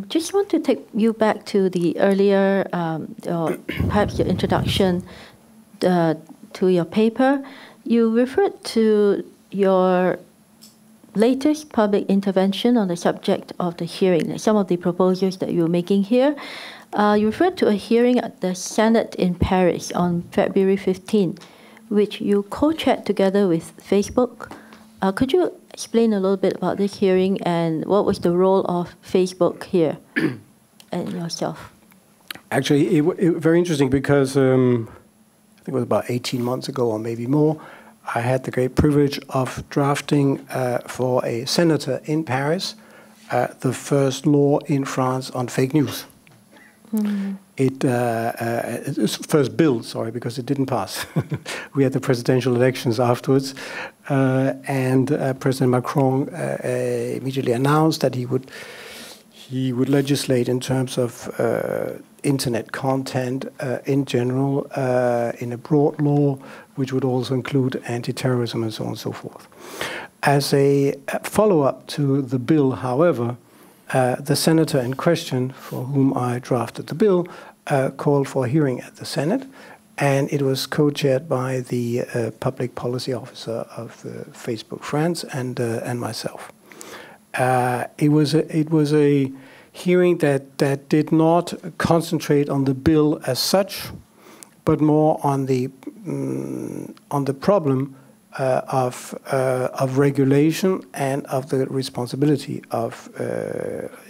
Just want to take you back to the earlier, or perhaps your introduction to your paper. You referred to your latest public intervention on the subject of the hearing, some of the proposals that you're making here. You referred to a hearing at the Senate in Paris on February 15, which you co-chaired together with Facebook. Could you explain a little bit about this hearing and what was the role of Facebook here and yourself? Actually, it very interesting because I think it was about 18 months ago or maybe more, I had the great privilege of drafting for a senator in Paris the first law in France on fake news. Mm-hmm. It's first bill, sorry, because it didn't pass. We had the presidential elections afterwards, and President Macron immediately announced that he would legislate in terms of internet content in general, in a broad law, which would also include anti-terrorism and so on and so forth. As a follow-up to the bill, however, the senator in question, for whom I drafted the bill, called for a hearing at the Senate, and it was co-chaired by the public policy officer of Facebook France and myself. It was a hearing that did not concentrate on the bill as such, but more on the problem of regulation and of the responsibility of,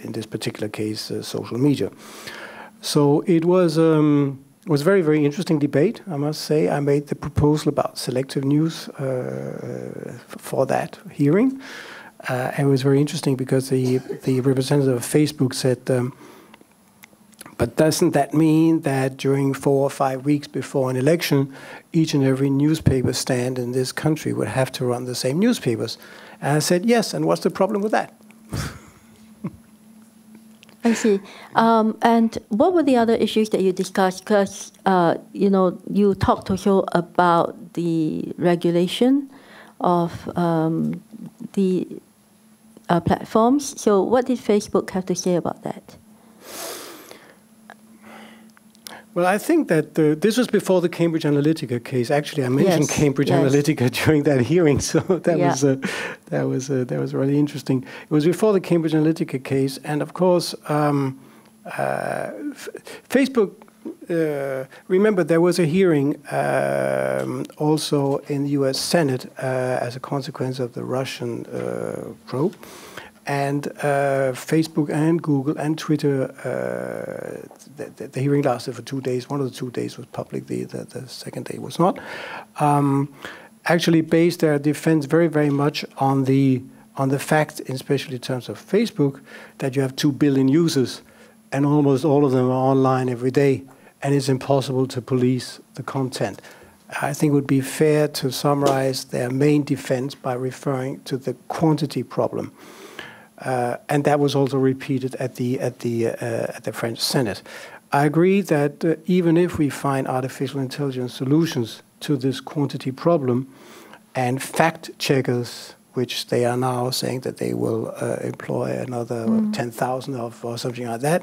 in this particular case, social media. So it was very, very interesting debate, I must say. I made the proposal about selective news for that hearing. It was very interesting because the representative of Facebook said, but doesn't that mean that during 4 or 5 weeks before an election, each and every newspaper stand in this country would have to run the same newspapers? And I said, yes, and what's the problem with that? I see. And what were the other issues that you discussed? Because, you talked also about the regulation of the platforms. So what did Facebook have to say about that? Well, I think that this was before the Cambridge Analytica case. Actually, I mentioned Cambridge Analytica during that hearing, so that was really interesting. It was before the Cambridge Analytica case, and of course, Facebook. Remember, there was a hearing also in the U.S. Senate as a consequence of the Russian probe. And Facebook and Google and Twitter, the hearing lasted for 2 days. One of the 2 days was public, the second day was not. Actually based their defense very, very much on the fact, especially in terms of Facebook, that you have 2 billion users and almost all of them are online every day, and it's impossible to police the content. I think it would be fair to summarize their main defense by referring to the quantity problem. And that was also repeated at the French Senate. I agree that even if we find artificial intelligence solutions to this quantity problem, and fact checkers, which they are now saying that they will employ another 10,000 of or something like that,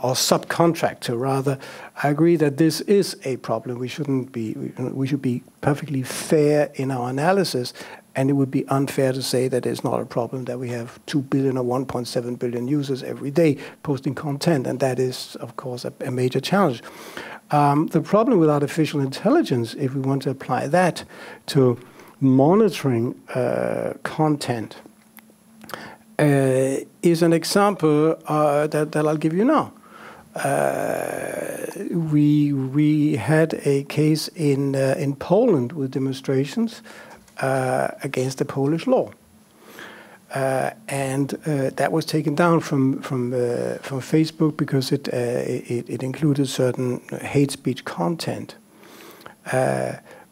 or subcontractor rather, I agree that this is a problem. We should be perfectly fair in our analysis. And it would be unfair to say that it's not a problem that we have 2 billion or 1.7 billion users every day posting content, and that is, of course, a major challenge. The problem with artificial intelligence, if we want to apply that to monitoring content, is an example that I'll give you now. We had a case in Poland with demonstrations against the Polish law, and that was taken down from Facebook because it included certain hate speech content.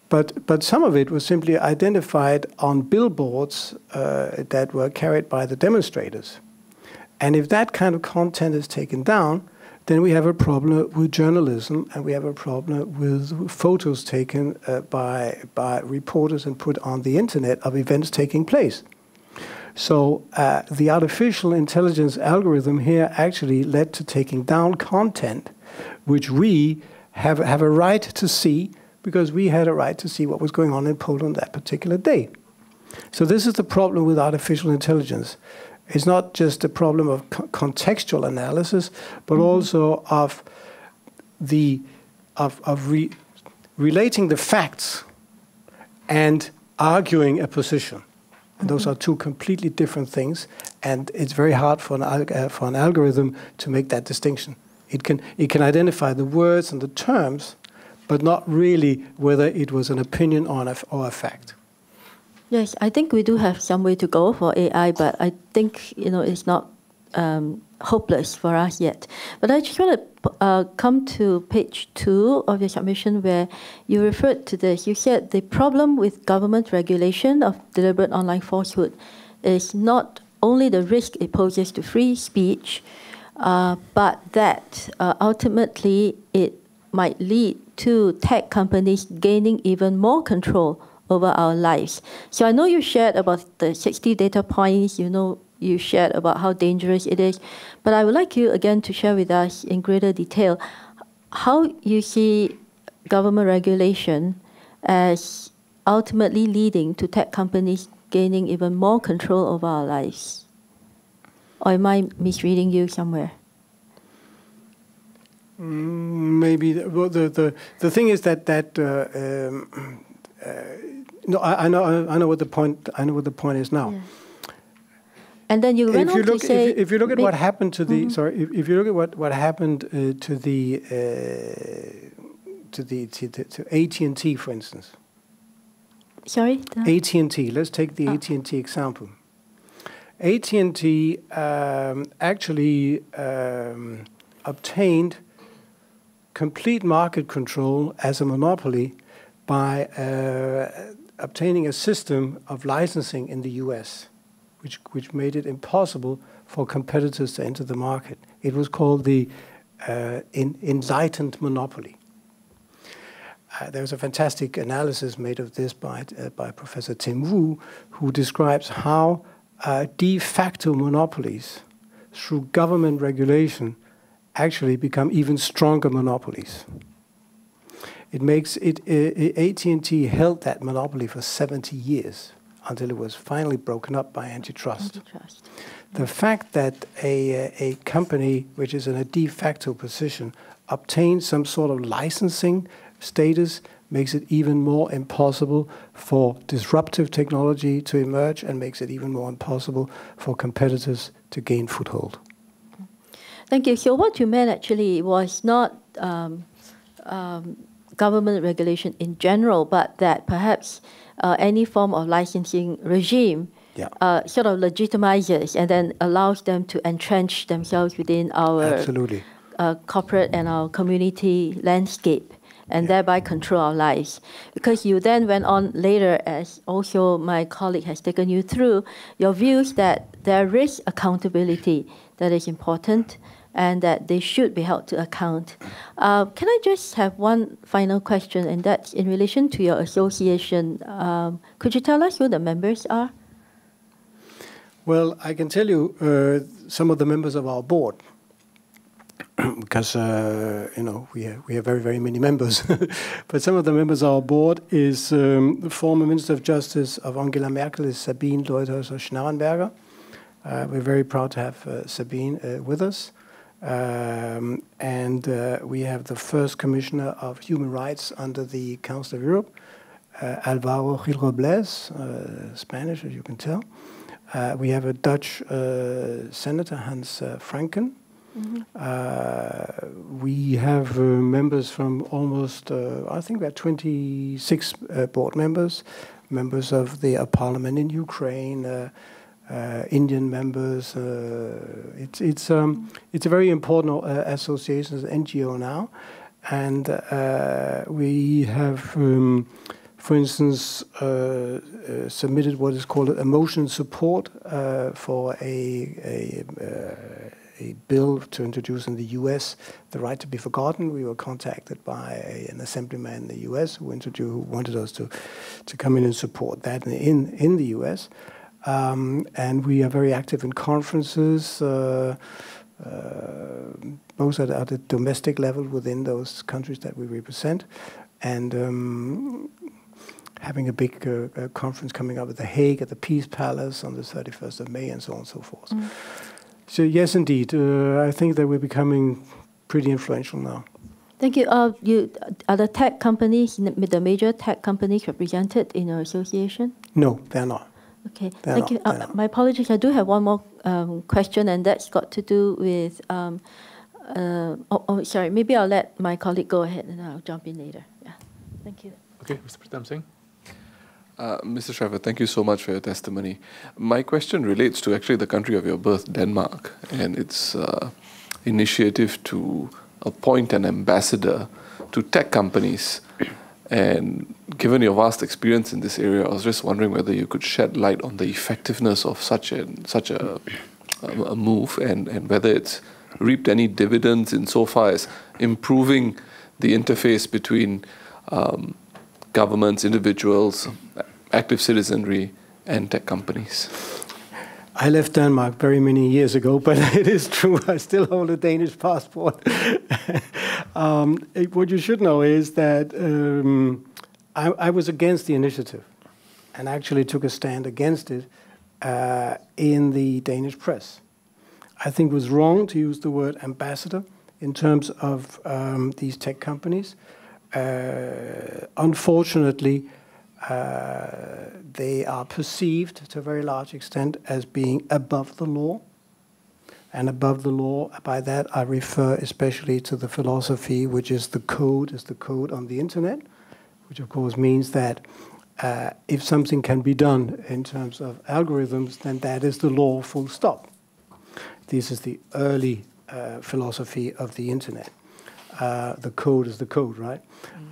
But some of it was simply identified on billboards that were carried by the demonstrators, and if that kind of content is taken down, then we have a problem with journalism, and we have a problem with photos taken by reporters and put on the internet of events taking place. So the artificial intelligence algorithm here actually led to taking down content which we have a right to see, because we had a right to see what was going on in Poland that particular day. So this is the problem with artificial intelligence. It's not just a problem of contextual analysis, but also of relating the facts and arguing a position. And those are two completely different things, and it's very hard for an algorithm to make that distinction. It can identify the words and the terms, but not really whether it was an opinion or a fact. Yes, I think we do have some way to go for AI, but I think it's not hopeless for us yet. But I just want to come to page 2 of your submission, where you referred to this. You said the problem with government regulation of deliberate online falsehood is not only the risk it poses to free speech, but that ultimately it might lead to tech companies gaining even more control over our lives. So I know you shared about the 60 data points, you shared about how dangerous it is, but I would like you again to share with us in greater detail how you see government regulation as ultimately leading to tech companies gaining even more control over our lives. Or am I misreading you somewhere? Maybe. Well, the thing is that no, I know what the point. I know what the point is now. Yeah. And then you went on to say, if you look at what happened to the if you look at what happened to AT&T, for instance. Sorry. AT&T. Let's take the AT&T example. AT&T actually obtained complete market control as a monopoly by obtaining a system of licensing in the US, which made it impossible for competitors to enter the market. It was called the enlightened monopoly. There was a fantastic analysis made of this by Professor Tim Wu, who describes how de facto monopolies, through government regulation, actually become even stronger monopolies. It makes it AT&T held that monopoly for 70 years until it was finally broken up by antitrust. The fact that a company which is in a de facto position obtains some sort of licensing status makes it even more impossible for disruptive technology to emerge, and makes it even more impossible for competitors to gain foothold. Thank you. So what you meant actually was not government regulation in general, but that perhaps any form of licensing regime sort of legitimizes and then allows them to entrench themselves within our corporate and our community landscape, and thereby control our lives. Because you then went on later, as also my colleague has taken you through, your views that there is accountability that is important, and that they should be held to account. Can I just have one final question, and that's in relation to your association. Could you tell us who the members are? Well, I can tell you some of the members of our board, because we have very, very many members. But some of the members of our board is the former Minister of Justice of Angela Merkel, is Sabine Leutherer-Schnarrenberger. We're very proud to have Sabine with us. And we have the first Commissioner of Human Rights under the Council of Europe, Alvaro Gil Robles, Spanish, as you can tell. We have a Dutch Senator, Hans Franken. We have members from almost, I think we have 26 board members, members of the parliament in Ukraine, Indian members. It's a very important association, it's an NGO now, and we have, for instance, submitted what is called a motion support for a bill to introduce in the US the right to be forgotten. We were contacted by an assemblyman in the US who wanted us to come in and support that in the US. And we are very active in conferences, both at the domestic level within those countries that we represent, and having a big conference coming up at The Hague at the Peace Palace on the 31st of May, and so on and so forth. So yes, indeed, I think that we're becoming pretty influential now. Thank you. Are the tech companies, the major tech companies, represented in your association? No, they're not. Okay, thank you. My apologies. I do have one more question, and that's got to do with. Sorry. Maybe I'll let my colleague go ahead, and I'll jump in later. Yeah. Thank you. Okay, Mr. Pritam Singh. Mr. Shefet, thank you so much for your testimony. My question relates to actually the country of your birth, Denmark, and its initiative to appoint an ambassador to tech companies. And given your vast experience in this area, I was just wondering whether you could shed light on the effectiveness of such a move, and whether it's reaped any dividends insofar as improving the interface between governments, individuals, active citizenry, and tech companies. I left Denmark very many years ago, but it is true, I still hold a Danish passport. What you should know is that I was against the initiative, and actually took a stand against it in the Danish press. I think it was wrong to use the word ambassador in terms of these tech companies. Unfortunately, they are perceived to a very large extent as being above the law. And above the law, by that I refer especially to the philosophy, which is the code on the internet, which of course means that if something can be done in terms of algorithms, then that is the law, full stop. This is the early philosophy of the internet. The code is the code, right?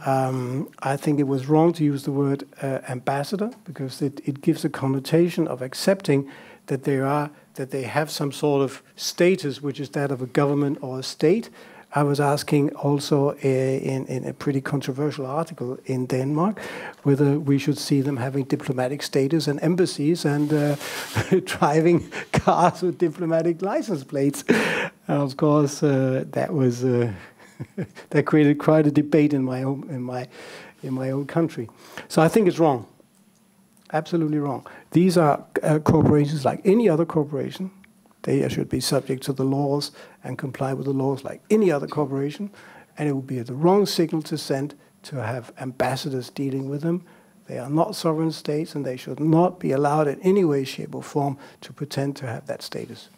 I think it was wrong to use the word ambassador, because it gives a connotation of accepting that they have some sort of status, which is that of a government or a state. I was asking also in a pretty controversial article in Denmark whether we should see them having diplomatic status and embassies and driving cars with diplomatic license plates. And of course, that was that created quite a debate in my own country. So I think it's wrong. Absolutely wrong. These are corporations like any other corporation. They should be subject to the laws and comply with the laws like any other corporation. And it would be the wrong signal to send to have ambassadors dealing with them. They are not sovereign states, and they should not be allowed in any way, shape, or form to pretend to have that status.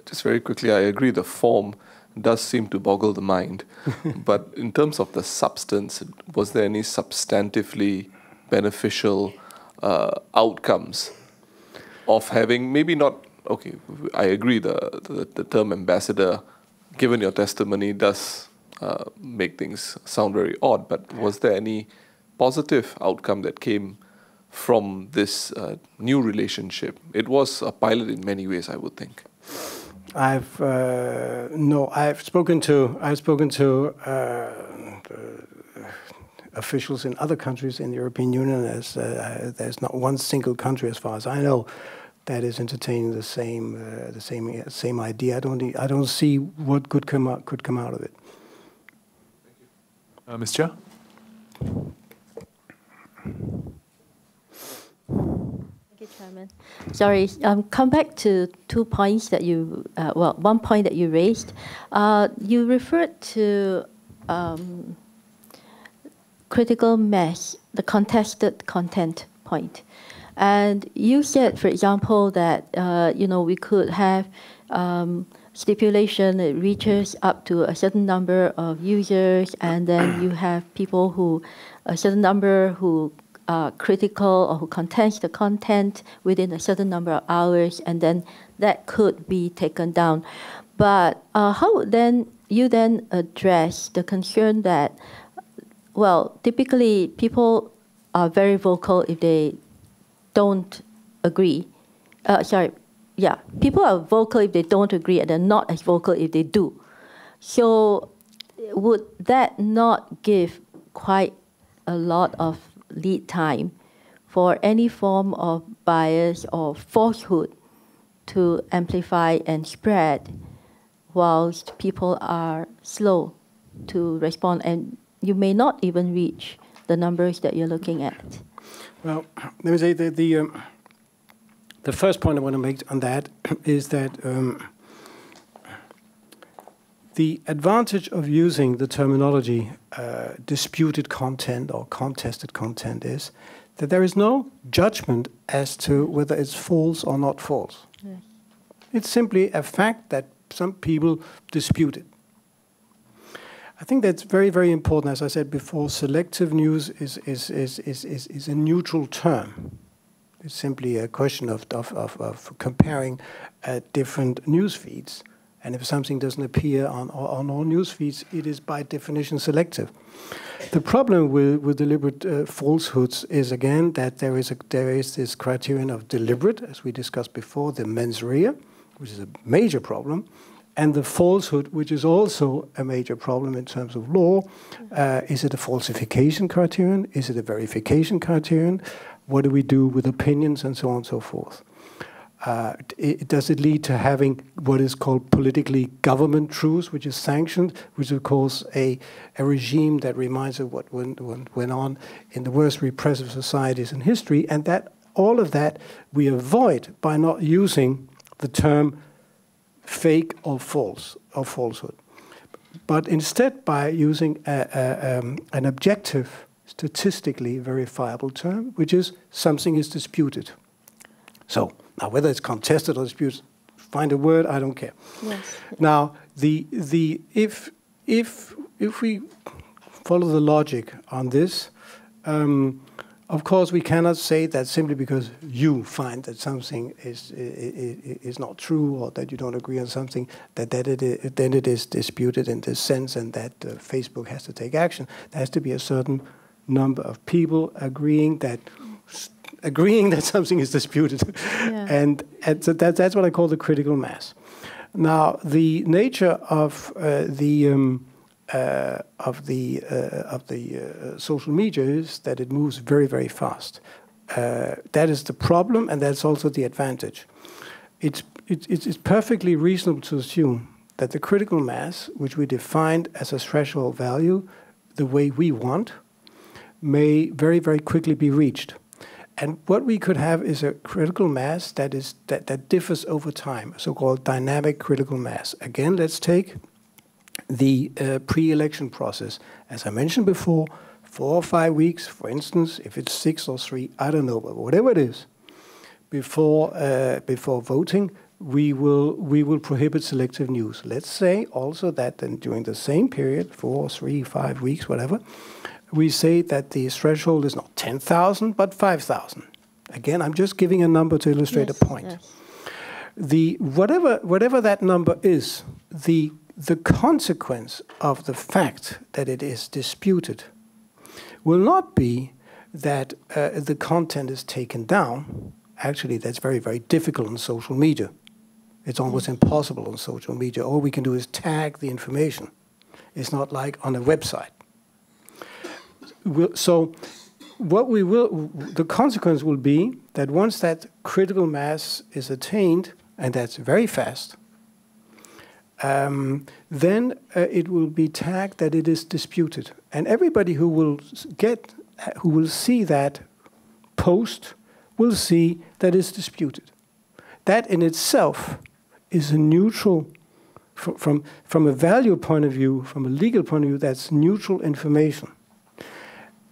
Just very quickly, I agree the form does seem to boggle the mind. But in terms of the substance, was there any substantively beneficial outcomes of having, maybe not, okay, I agree the term ambassador, given your testimony, does make things sound very odd, but was there any positive outcome that came from this new relationship? It was a pilot in many ways, I would think. I've spoken to officials in other countries in the European Union. As there's not one single country, as far as I know, that is entertaining the same idea. I don't see what could come out of it. Ms. Chia? Thank you, Chairman. Sorry, come back to 2 points that you, one point that you raised. You referred to critical mass, the contested content point. And you said, for example, that we could have stipulation that reaches up to a certain number of users, and then you have people who, a certain number who are critical or who contest the content within a certain number of hours, and then that could be taken down. But how would then you then address the concern that, well, typically people are very vocal if they don't agree. People are vocal if they don't agree, and they're not as vocal if they do. So would that not give quite a lot of lead time for any form of bias or falsehood to amplify and spread, whilst people are slow to respond, and you may not even reach the numbers that you're looking at? Well, let me say that the first point I want to make on that is that the advantage of using the terminology disputed content or contested content is that there is no judgment as to whether it's false or not false. Yes. It's simply a fact that some people dispute it. I think that's very, very important. As I said before, selective news is a neutral term. It's simply a question of comparing different news feeds. And if something doesn't appear on all news feeds, it is by definition selective. The problem with deliberate falsehoods is, again, that there is this criterion of deliberate, as we discussed before, the mens rea, which is a major problem, and the falsehood, which is also a major problem in terms of law. Is it a falsification criterion? Is it a verification criterion? What do we do with opinions and so on and so forth? Does it lead to having what is called politically government truths, which is sanctioned, which is, of course, a regime that reminds of what went on in the worst repressive societies in history, and that all of that we avoid by not using the term fake or false or falsehood, but instead by using an objective, statistically verifiable term, which is something is disputed. So now, whether it's contested or disputed, find a word, I don't care. Yes. Now, if we follow the logic on this, of course, we cannot say that simply because you find that something is not true or that you don't agree on something, then it is disputed in this sense, and that Facebook has to take action. There has to be a certain number of people agreeing that something is disputed, yeah. and so that's what I call the critical mass. Now, the nature of the social media is that it moves very, very fast. That is the problem, and that's also the advantage. It's perfectly reasonable to assume that the critical mass, which we defined as a threshold value, the way we want, may very, very quickly be reached. And what we could have is a critical mass that differs over time, a so-called dynamic critical mass. Again, let's take the pre-election process. As I mentioned before, 4 or 5 weeks, for instance, if it's 6 or 3, I don't know, but whatever it is, before voting, we will prohibit selective news. Let's say also that then during the same period, 4, 3, 5 weeks, whatever, we say that the threshold is not 10,000 but 5,000. Again, I'm just giving a number to illustrate a point. Yes. Whatever that number is, the consequence of the fact that it is disputed will not be that the content is taken down. Actually, that's very, very difficult on social media. It's almost impossible on social media. All we can do is tag the information. It's not like on a website. So the consequence will be that once that critical mass is attained, and that's very fast, then it will be tagged that it is disputed. And everybody who will see that post will see that it's disputed. That in itself is a neutral, from a value point of view, from a legal point of view, that's neutral information.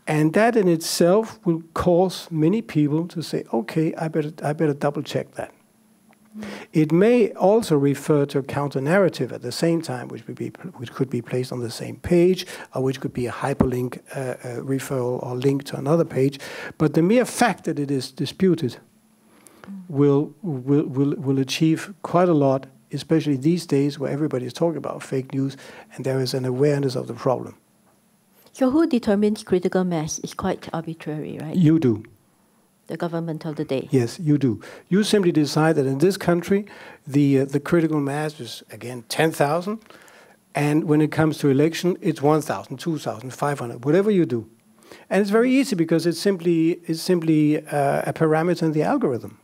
And that in itself will cause many people to say, okay, I better double check that. It may also refer to a counter-narrative at the same time, which could be placed on the same page, or which could be a hyperlink referral or link to another page. But the mere fact that it is disputed will achieve quite a lot, especially these days where everybody is talking about fake news and there is an awareness of the problem. So who determines critical mass is quite arbitrary, right? You do. The government of the day. Yes, you do. You simply decide that in this country, the critical mass is, again, 10,000. And when it comes to election, it's 1,000, 2,000, 500, whatever you do. And it's very easy because it's simply a parameter in the algorithm.